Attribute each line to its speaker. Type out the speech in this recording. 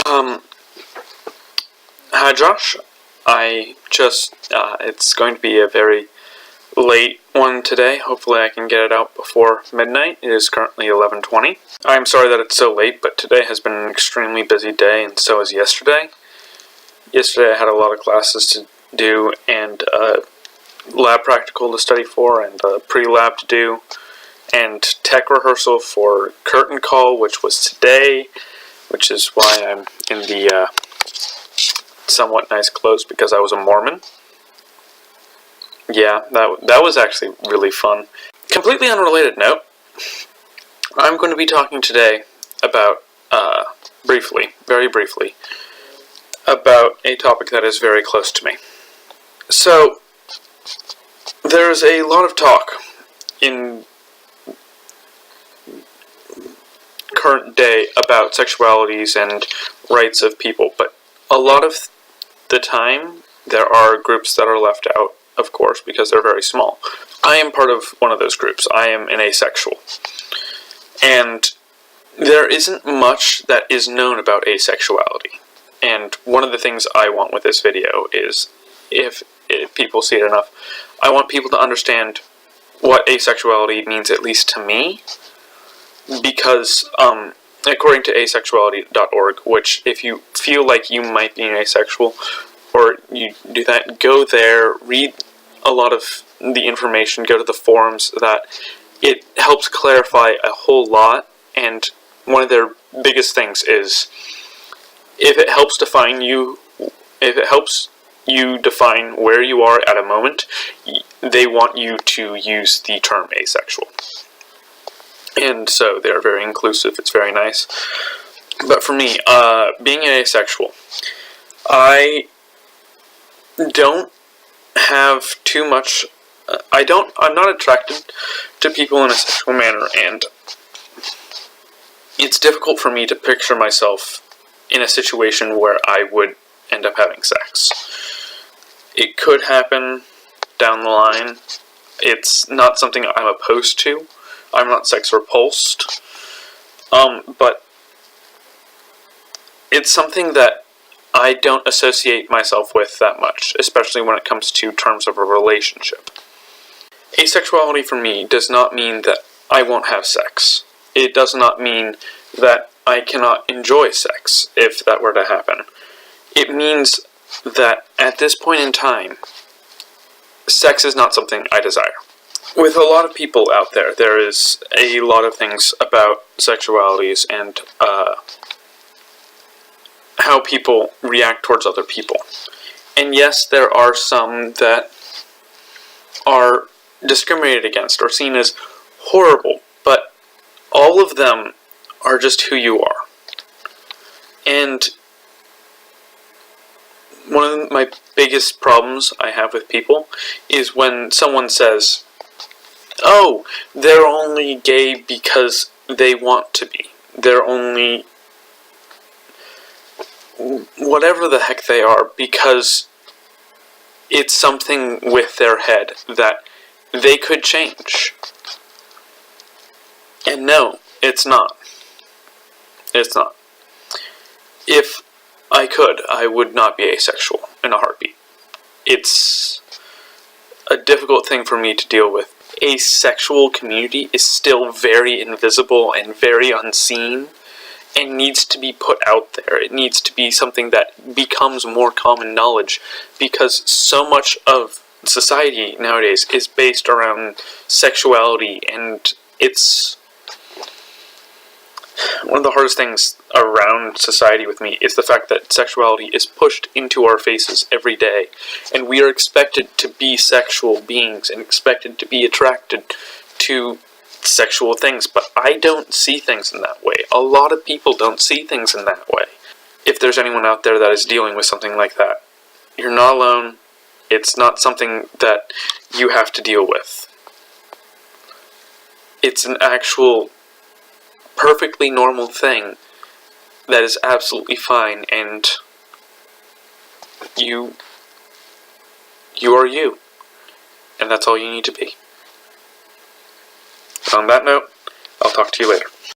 Speaker 1: Hi Josh. It's going to be a very late one today. Hopefully I can get it out before midnight. It is currently 11:20. I'm sorry that it's so late, but today has been an extremely busy day, and so is yesterday. Yesterday I had a lot of classes to do, and a lab practical to study for, and a pre-lab to do, and tech rehearsal for curtain call, which was today, which is why I'm in the somewhat nice clothes, because I was a Mormon. Yeah, that was actually really fun. Completely unrelated note, I'm going to be talking today about, very briefly, about a topic that is very close to me. So, there's a lot of talk in current day about sexualities and rights of people, but a lot of the time there are groups that are left out, of course, because they're very small. I am part of one of those groups. I am an asexual. And there isn't much that is known about asexuality. And one of the things I want with this video is, if people see it enough, I want people to understand what asexuality means, at least to me, because according to asexuality.org, which if you feel like you might be an asexual, or you do that, go there, read a lot of the information, go to the forums, that it helps clarify a whole lot. And one of their biggest things is, if it helps you define where you are at a moment, they want you to use the term asexual. And so they're very inclusive. It's very nice. But for me, being an asexual, I don't have too much. I'm not attracted to people in a sexual manner, and it's difficult for me to picture myself in a situation where I would end up having sex. It could happen down the line. It's not something I'm opposed to. I'm not sex repulsed. But it's something that I don't associate myself with that much, especially when it comes to terms of a relationship. Asexuality for me does not mean that I won't have sex. It does not mean that I cannot enjoy sex, if that were to happen. It means that at this point in time, sex is not something I desire. With a lot of people out there, there is a lot of things about sexualities and how people react towards other people. And yes, there are some that are discriminated against or seen as horrible, but all of them are just who you are. And one of my biggest problems I have with people is when someone says, oh, they're only gay because they want to be. They're only whatever the heck they are, because it's something with their head that they could change. And no, it's not. It's not. If I could, I would not be asexual in a heartbeat. It's a difficult thing for me to deal with. Asexual community is still very invisible and very unseen, and needs to be put out there. It needs to be something that becomes more common knowledge, because so much of society nowadays is based around sexuality, and it's one of the hardest things around society with me is the fact that sexuality is pushed into our faces every day, and we are expected to be sexual beings and expected to be attracted to sexual things, but I don't see things in that way. A lot of people don't see things in that way. If there's anyone out there that is dealing with something like that, you're not alone. It's not something that you have to deal with. It's an actual perfectly normal thing that is absolutely fine, and you are you, and that's all you need to be. On that note, I'll talk to you later.